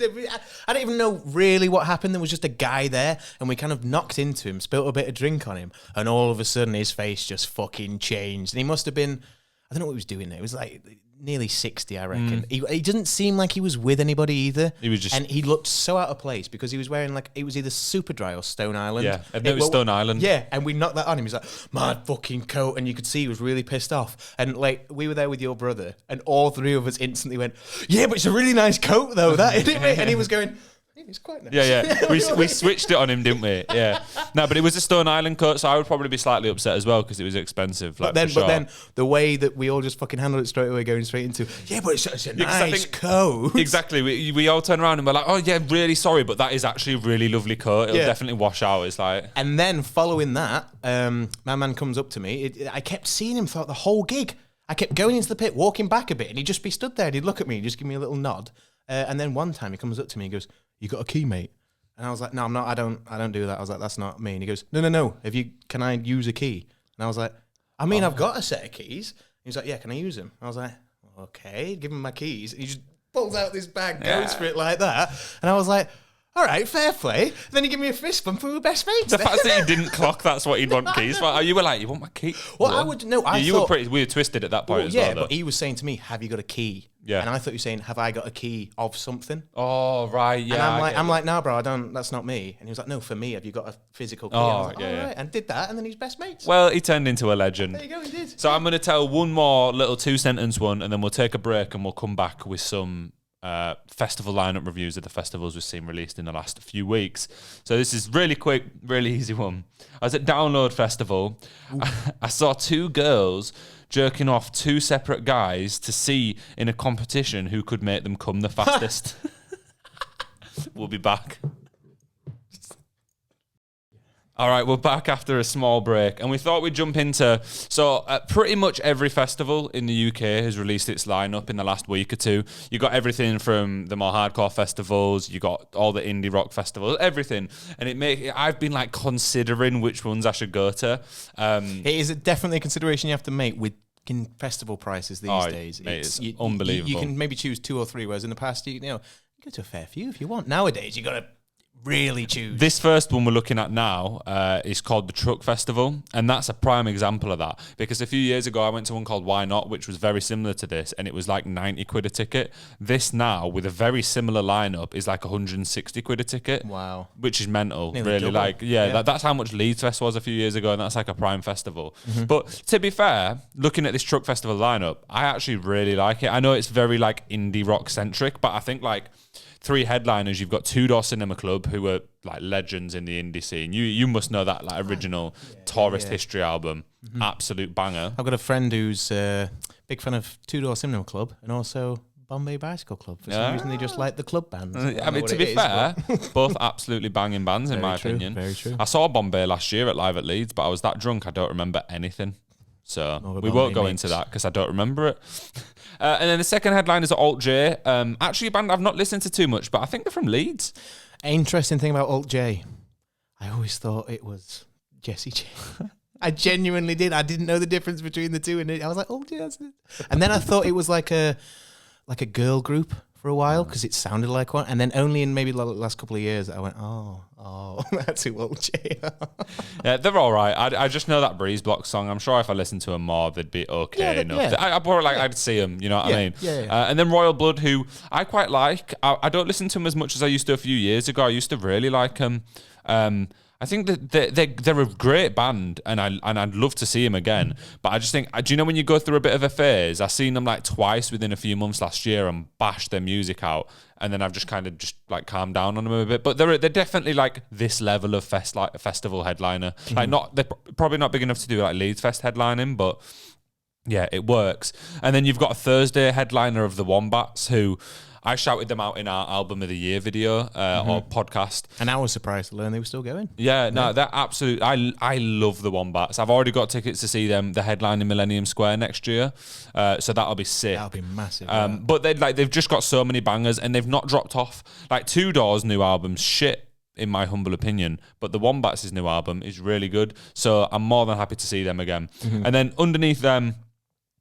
I don't even know really what happened. There was just a guy there, and we kind of knocked into him, spilt a bit of drink on him, and all of a sudden his face just fucking changed. And he must have been, I don't know what he was doing there. It was like nearly 60, I reckon. He didn't seem like he was with anybody either. He was just... And he looked so out of place because he was wearing like, it was either Superdry or Stone Island. Yeah, I've noticed Stone Island. Yeah, and we knocked that on him. He's like, my fucking coat. And you could see he was really pissed off. And like, we were there with your brother, and all three of us instantly went, yeah, but it's a really nice coat though, that, isn't it? And he was going... It's quite nice. Yeah. we switched it on him, didn't we? Yeah. No, but it was a Stone Island coat, so I would probably be slightly upset as well because it was expensive. Like, but then the way that we all just fucking handled it straight away, going straight into, yeah, but it's a nice coat. Exactly. We all turn around and we're like, oh yeah, really sorry, but that is actually a really lovely coat. It'll definitely wash out. It's like. And then following that, my man comes up to me. I kept seeing him throughout the whole gig. I kept going into the pit, walking back a bit, and he'd just be stood there and he'd look at me and just give me a little nod. And then one time he comes up to me and goes, you got a key, mate? And I was like, no, I'm not. I don't do that. I was like, that's not me. And he goes, no. Can I use a key? And I was like, I mean, I've got a set of keys. He was like, yeah, can I use them? I was like, okay, give him my keys. And he just pulls out this bag, goes for it like that. And I was like, all right, fair play. Then you give me a fist bump for best mates. The fact that you didn't clock that's what he'd want keys for. You were like, you want my key? Well, I would know. You were pretty weird twisted at that point as well. Yeah, but he was saying to me, have you got a key? Yeah. And I thought you were saying, have I got a key of something? Oh, right, yeah. And I'm like, no, bro, I don't. That's not me. And he was like, no, for me, have you got a physical key? And I was like, all right. And did that, and then he's best mates. Well, he turned into a legend. There you go, he did. So I'm going to tell one more little 2-sentence one, and then we'll take a break and we'll come back with some festival lineup reviews of the festivals we've seen released in the last few weeks. So this is really quick, really easy one. I was at Download Festival. I saw 2 girls jerking off 2 separate guys to see in a competition who could make them come the fastest. We'll be back. All right, we're back after a small break, and we thought we'd jump into... So pretty much every festival in the UK has released its lineup in the last week or two. You got everything from the more hardcore festivals, you got all the indie rock festivals, everything. And I've been like considering which ones I should go to. It is definitely a consideration you have to make with festival prices these days. It's unbelievable. You can maybe choose 2 or 3, whereas in the past, you go to a fair few if you want. Nowadays, you got to really choose. This first one we're looking at now is called the Truck Festival, and that's a prime example of that, because a few years ago I went to one called Why Not, which was very similar to this, and it was like 90 quid a ticket. This now, with a very similar lineup, is like 160 quid a ticket. Wow. Which is mental. Nearly really double. That's how much Leeds Fest was a few years ago, and that's like a prime festival. But to be fair, looking at this Truck Festival lineup, I actually really like it. I know it's very like indie rock centric, but I think like 3 headliners. You've got Two Door Cinema Club, who are like legends in the indie scene. You must know that like original Tourist History album, absolute banger. I've got a friend who's a big fan of Two Door Cinema Club and also Bombay Bicycle Club. For some reason, they just like the club bands. I mean, to be fair, both absolutely banging bands in my opinion. Very true. I saw Bombay last year at Live at Leeds, but I was that drunk I don't remember anything. So we won't go into that because I don't remember it. And then the second headline is Alt J. Actually, a band I've not listened to too much, but I think they're from Leeds. Interesting thing about Alt J, I always thought it was Jessie J. I genuinely did. I didn't know the difference between the two, and I was like, Alt J. That's it. And then I thought it was like a girl group for a while because it sounded like one, and then only in maybe the last couple of years I went, oh, that's who Alt J are. Yeah, they're all right. I just know that Breeze Block song. I'm sure if I listened to them more, they'd be okay enough. Yeah. I probably I'd see them. You know what I mean? Yeah. And then Royal Blood, who I quite like. I don't listen to them as much as I used to a few years ago. I used to really like them. I think that they're a great band, and I'd love to see them again. But I just think, do you know when you go through a bit of a phase? I seen them like twice within a few months last year and bashed their music out, and then I've just kind of like calmed down on them a bit. But they're definitely like this level of festival headliner. Like they're probably not big enough to do like Leeds Fest headlining, but yeah, it works. And then you've got a Thursday headliner of the Wombats, who I shouted them out in our Album of the Year video or podcast. And I was surprised to learn they were still going. Yeah, no, they're absolute. I love the Wombats. I've already got tickets to see them, the headline in Millennium Square next year. So that'll be sick. That'll be massive. But they've just got so many bangers, and they've not dropped off. Like Two Doors' new album's shit, in my humble opinion, but the Wombats' new album is really good. So I'm more than happy to see them again. And then underneath them,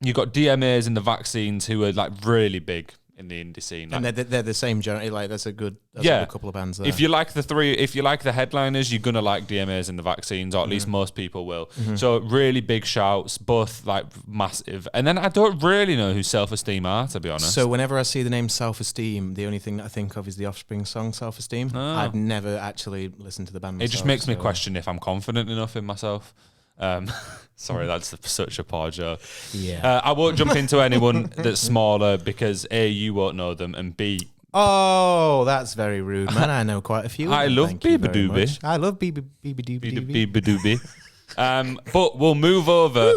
you've got DMAs and the Vaccines, who are like really big in the indie scene. And they're the same genre. Like that's a good couple of bands there. If you like the headliners, you're gonna like DMAs and the Vaccines, or at least most people will. So really big shouts, both like massive. And then I don't really know who Self Esteem are, to be honest. So whenever I see the name Self Esteem, the only thing that I think of is the Offspring song Self Esteem. I've never actually listened to the band myself. It just makes me question if I'm confident enough in myself. Sorry, that's such a poor joke. Yeah. I won't jump into anyone that's smaller because A, you won't know them, and B... Oh, that's very rude, man. I know quite a few. I love Beabadoobie. I love Beabadoobie. But we'll move over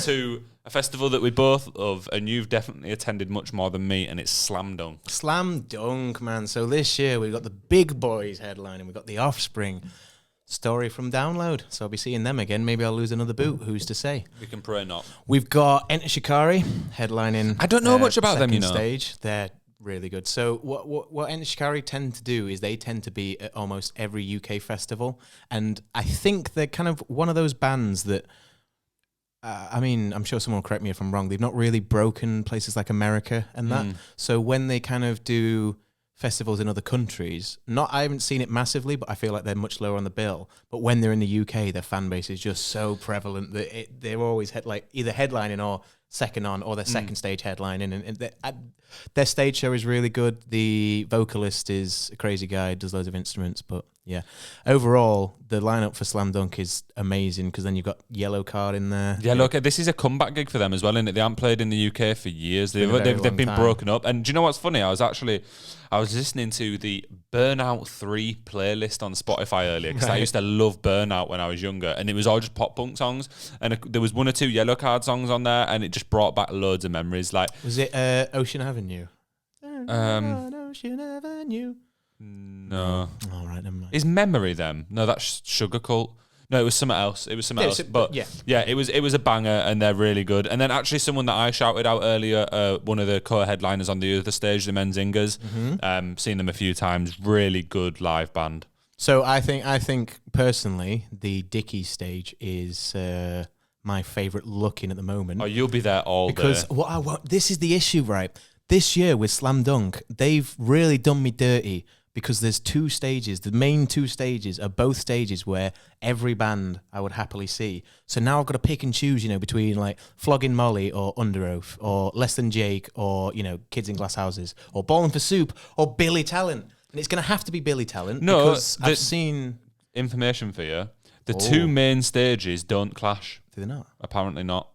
to a festival that we both love, and you've definitely attended much more than me, and it's Slam Dunk. Slam Dunk, man. So this year we've got the big boys headlining. We've got the Offspring. Story from Download. So I'll be seeing them again. Maybe I'll lose another boot. Who's to say? We can pray not. We've got Enter Shikari headlining. I don't know much about them, Stage. They're really good. So what Enter Shikari tend to do is they tend to be at almost every UK festival. And I think they're kind of one of those bands that I mean, I'm sure someone will correct me if I'm wrong. They've not really broken places like America and that. So when they kind of do festivals in other countries, I haven't seen it massively, but I feel like they're much lower on the bill. But when they're in the UK, their fan base is just so prevalent that they're always either headlining or second on, or their second stage headlining. And their stage show is really good. The vocalist is a crazy guy, does loads of instruments. But yeah, overall, the lineup for Slam Dunk is amazing, because then you've got Yellow Card in there. Yeah, look, this is a comeback gig for them as well, isn't it? They haven't played in the UK for years. They've been broken up. And do you know what's funny? I was listening to the Burnout 3 playlist on Spotify earlier, because I used to love Burnout when I was younger, and it was all just pop punk songs, and there was 1 or 2 Yellow Card songs on there, and it just brought back loads of memories. Like, was it Ocean Avenue? Ocean Avenue. No. All right, never mind. Is Memory them? No, that's Sugar Cult. No, it was something else. But yeah, it was a banger, and they're really good. And then actually someone that I shouted out earlier, one of the co-headliners on the other stage, the Menzingers, seen them a few times. Really good live band. So I think personally, the Dickie stage is my favourite looking at the moment. Oh, you'll be there all day. Because this is the issue, right? This year with Slam Dunk, they've really done me dirty, because there's 2 stages. The main 2 stages are both stages where every band I would happily see. So now I've got to pick and choose, between like Flogging Molly or Under Oath or Less Than Jake or, Kids in Glass Houses or Ballin' for Soup or Billy Talent. And it's going to have to be Billy Talent, because I've seen... Information for you. The 2 main stages don't clash. Do they not? Apparently not.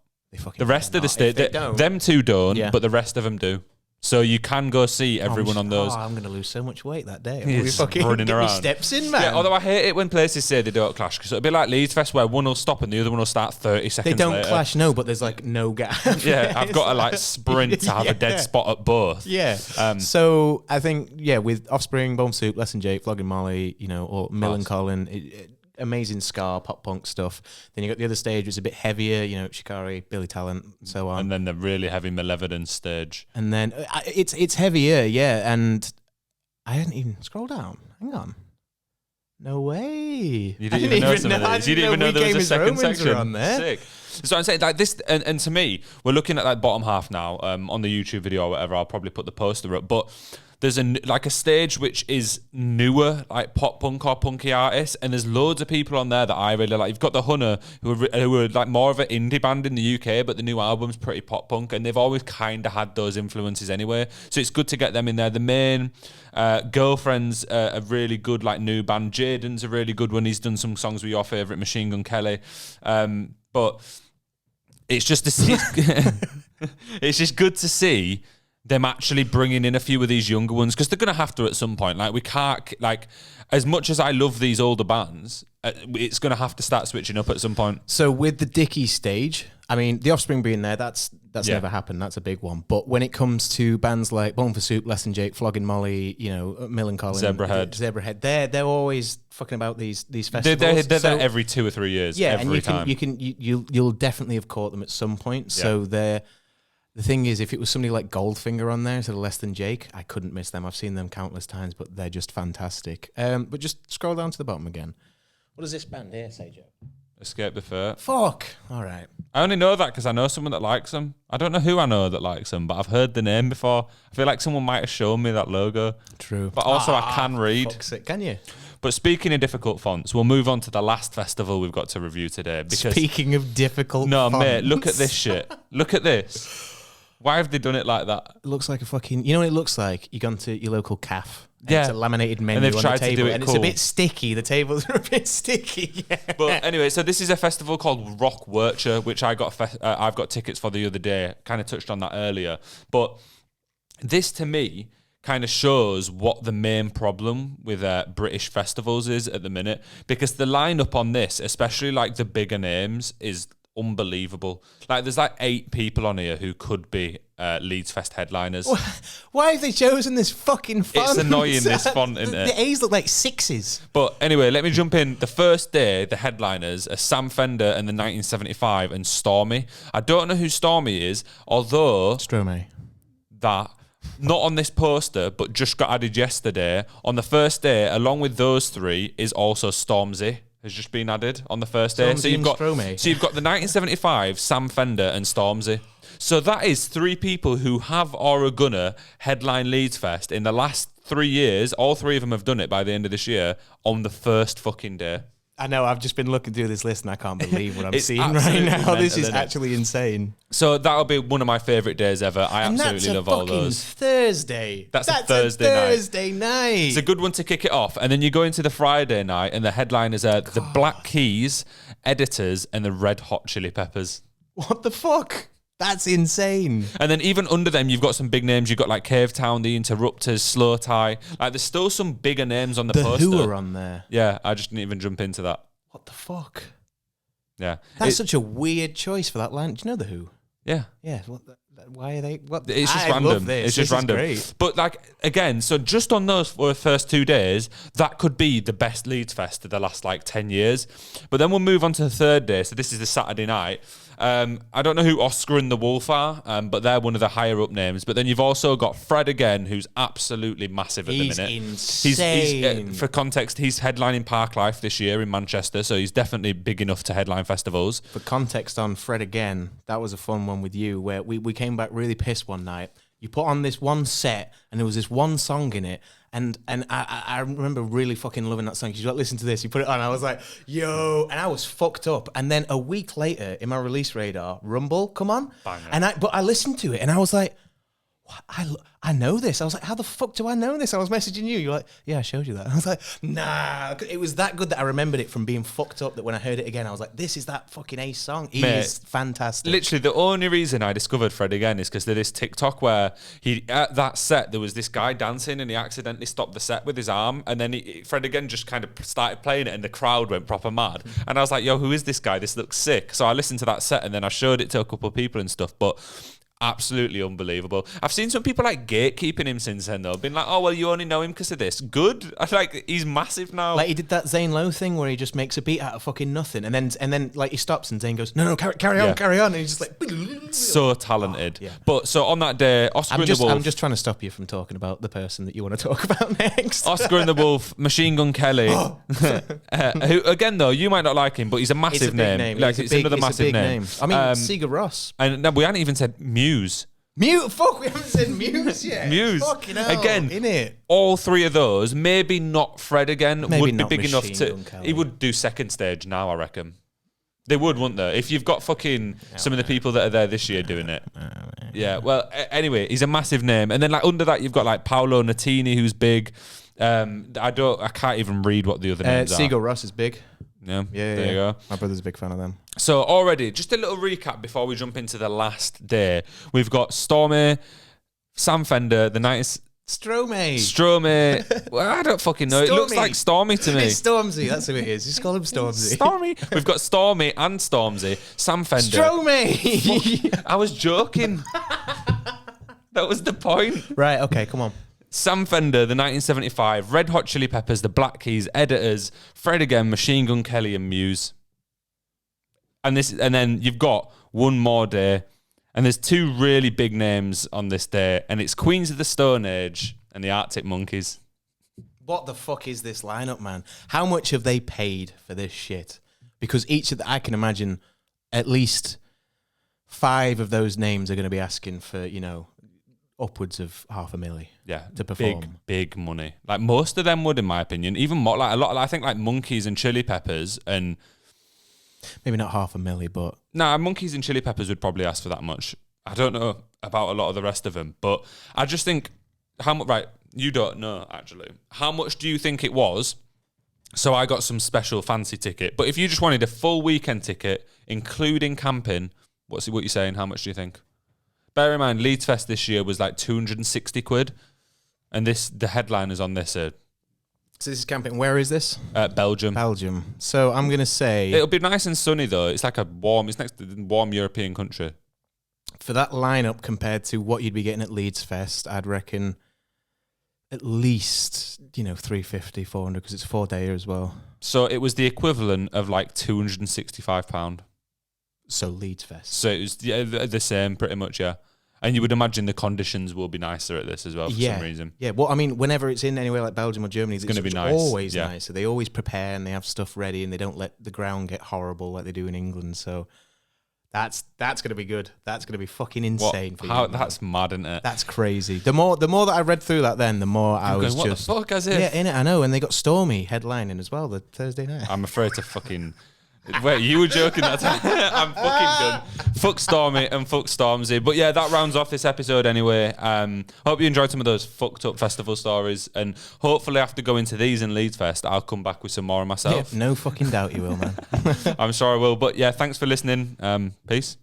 The rest of the stage... Them 2 don't, but the rest of them do. So you can go see everyone on those. I'm going to lose so much weight that day. He's running around. Steps in, man. Yeah, although I hate it when places say they don't clash, because it'll be like Leeds Fest where one will stop and the other one will start 30 seconds later. They don't later. clash, no, but there's like no gap. Yeah, I've got to sprint to have a dead spot at both. Yeah. So I think, with Offspring, Bone Soup, Less Than Jake, Flogging Molly, or Mill and Colin, amazing ska, pop punk stuff. Then you got the other stage, which is a bit heavier, Shikari, Billy Talent, and so on. And then the really heavy Malevolence stage. And then it's heavier, and I hadn't even scrolled down. Hang on. No way. You didn't even know some of these. You didn't even know there was a second section. On there. Sick. So I'm saying, like, this, and to me, we're looking at that bottom half now, on the YouTube video or whatever. I'll probably put the poster up, but there's a stage which is newer, like pop punk or punky artists, and there's loads of people on there that I really like. You've got the Hunter, who are like more of an indie band in the UK, but the new album's pretty pop punk, and they've always kind of had those influences anyway. So it's good to get them in there. The main Girlfriend's a really good new band. Jaden's a really good one. He's done some songs with your favourite Machine Gun Kelly, but it's just it's just good to see them actually bringing in a few of these younger ones, because they're going to have to at some point. Like, we can't, as much as I love these older bands, it's going to have to start switching up at some point. So with the Dickie stage, I mean, the Offspring being there, that's never happened. That's a big one. But when it comes to bands like Bone for Soup, Less Than Jake, Flogging Molly, Mill and Colin, Zebrahead, they're always fucking about these festivals. They're there every 2 or 3 years. Yeah, every and you'll definitely have caught them at some point. Yeah. So the thing is, if it was somebody like Goldfinger on there instead of Less Than Jake, I couldn't miss them. I've seen them countless times, but they're just fantastic. But just scroll down to the bottom again. What does this band here say, Joe? Escape the Fate. Fuck. All right. I only know that because I know someone that likes them. I don't know who I know that likes them, but I've heard the name before. I feel like someone might have shown me that logo. True. But also I can read. Fuck's it. Can you? But speaking of difficult fonts, we'll move on to the last festival we've got to review today. Because speaking of difficult fonts. No, mate, look at this shit. Look at this. Why have they done it like that? It looks like a fucking... You know what it looks like? You've gone to your local cafe. Yeah. It's a laminated menu and they've on tried the table, to do it and cool. It's a bit sticky. The tables are a bit sticky. Yeah. But anyway, so this is a festival called Rock Werchter, which I've got tickets for the other day. Kind of touched on that earlier. But this, to me, kind of shows what the main problem with British festivals is at the minute. Because the lineup on this, especially the bigger names, is unbelievable. There's 8 people on here who could be Leeds Fest headliners. Why have they chosen this fucking font? It's annoying, this font, isn't it? The A's look like 6s. But anyway, let me jump in. The first day, the headliners are Sam Fender and the 1975 and Stormy. I don't know who Stormy is, although... Stromae. That... Not on this poster, but just got added yesterday. On the first day, along with those 3, is also Stormzy. has just been added on the first day. So you've got the 1975, Sam Fender and Stormzy. So that is 3 people who have or are gonna headline Leeds Fest in the last 3 years. All 3 of them have done it by the end of this year on the first fucking day. I know, I've just been looking through this list and I can't believe what I'm seeing right now. Mental, This is actually insane. So that'll be one of my favourite days ever. I absolutely love all those. Thursday. That's a Thursday night. It's a good one to kick it off. And then you go into the Friday night and the headliners are the Black Keys, Editors, and the Red Hot Chili Peppers. What the fuck? That's insane. And then even under them, you've got some big names. You've got like Cave Town, The Interrupters, Slow Tie. Like there's still some bigger names on the poster. The Who are on there. Yeah, I just didn't even jump into that. What the fuck? Yeah. That's such a weird choice for that line. Do you know The Who? Yeah. Yeah. Why are they? What? It's just random. Love this. It's just this random. Is great. But like again, so just on those first 2 days, that could be the best Leeds Fest of the last like 10 years. But then we'll move on to the third day. So this is the Saturday night. I don't know who Oscar and the Wolf are, but they're one of the higher up names. But then you've also got Fred again, who's absolutely massive at the minute. Insane. He's for context, he's headlining Parklife this year in Manchester, so he's definitely big enough to headline festivals. For context on Fred again, that was a fun one with you, where we came back really pissed one night. You put on this one set, and there was this one song in it, and I remember really fucking loving that song. You're like, listen to this. You put it on. I was like, yo, and I was fucked up. And then a week later, in my release radar, Rumble, come on, banger. But I listened to it, and I was like, I know this. I was like, how the fuck do I know this? I was messaging you. You're like, yeah, I showed you that. I was like, nah. It was that good that I remembered it from being fucked up that when I heard it again, I was like, this is that fucking Ace song. He is fantastic. Literally, the only reason I discovered Fred again is because there's this TikTok where at that set, there was this guy dancing and he accidentally stopped the set with his arm. And then Fred again just kind of started playing it and the crowd went proper mad. And I was like, yo, who is this guy? This looks sick. So I listened to that set and then I showed it to a couple of people and stuff. But absolutely unbelievable. I've seen some people like gatekeeping him since then though, been like, oh well, you only know him because of this. Good. I like he's massive now. Like he did that Zane Lowe thing where he just makes a beat out of fucking nothing, and then like he stops and Zane goes, no, carry on, and he's just like, so talented. But so on that day, Oscar and the Wolf. I'm just trying to stop you from talking about the person that you want to talk about next. Oscar and the Wolf, Machine Gun Kelly, who again though you might not like him, but he's a massive name. Like it's another massive name. I mean, Sigur Rós. And we hadn't even said Muse. Fuck, we haven't said Muse yet. Muse. Fucking hell. Again, in it. All 3 of those, maybe not Fred again, maybe would be not big enough to. Kelly. He would do second stage now, I reckon. They would, wouldn't they? If you've got fucking some of the people that are there this year doing it. Yeah, well, anyway, he's a massive name. And then like under that, you've got like Paolo Nutini, who's big. I can't even read what the other names are. Sigur Rós is big. Yeah, there you go. My brother's a big fan of them. So already, just a little recap before we jump into the last day. We've got Stormy, Sam Fender, the 90s. Stromae. Well, I don't fucking know. Stormy. It looks like Stormy to me. It's Stormzy. That's who it is. Just call him Stormzy. Stormy. We've got Stormy and Stormzy. Sam Fender. Stromae. I was joking. That was the point. Right. Okay. Come on. Sam Fender, the 1975, Red Hot Chili Peppers, the Black Keys, Editors, Fred again, Machine Gun Kelly, and Muse. And then you've got one more day, and there's 2 really big names on this day, and it's Queens of the Stone Age and the Arctic Monkeys. What the fuck is this lineup, man? How much have they paid for this shit? Because I can imagine at least 5 of those names are going to be asking for, upwards of $500,000. Yeah, to perform. Big money. Like most of them would, in my opinion. Even more, like a lot. I think like Monkeys and Chili Peppers, and maybe not $500,000, but Monkeys and Chili Peppers would probably ask for that much. I don't know about a lot of the rest of them, but I just think how much. Right, you don't know actually. How much do you think it was? So I got some special fancy ticket, but if you just wanted a full weekend ticket, including camping, what you saying? How much do you think? Bear in mind, Leeds Fest this year was like 260 quid. And the headliners on this are... So this is camping. Where is this? Belgium. So I'm going to say... It'll be nice and sunny though. It's like it's next to a warm European country. For that lineup compared to what you'd be getting at Leeds Fest, I'd reckon at least, 350, 400, because it's a 4-dayer as well. So it was the equivalent of like £265. So Leeds Fest. So it was the same pretty much, yeah. And you would imagine the conditions will be nicer at this as well for some reason. Yeah, well, I mean, whenever it's in anywhere like Belgium or Germany, it's going to be nice. Always nice. So they always prepare and they have stuff ready and they don't let the ground get horrible like they do in England. So that's going to be good. That's going to be fucking insane for you. That's mad, isn't it? That's crazy. The more that I read through that, the more I was going, what the fuck, as if? Yeah, in it, I know. And they got Stormy headlining as well the Thursday night. I'm afraid to fucking. Wait, you were joking that time? I'm fucking done. Fuck Stormy and fuck Stormzy. But yeah, that rounds off this episode anyway. Hope you enjoyed some of those fucked up festival stories. And hopefully after going to these in Leeds Fest, I'll come back with some more myself. Yeah, no fucking doubt you will, man. I'm sure I will. But yeah, thanks for listening. Peace.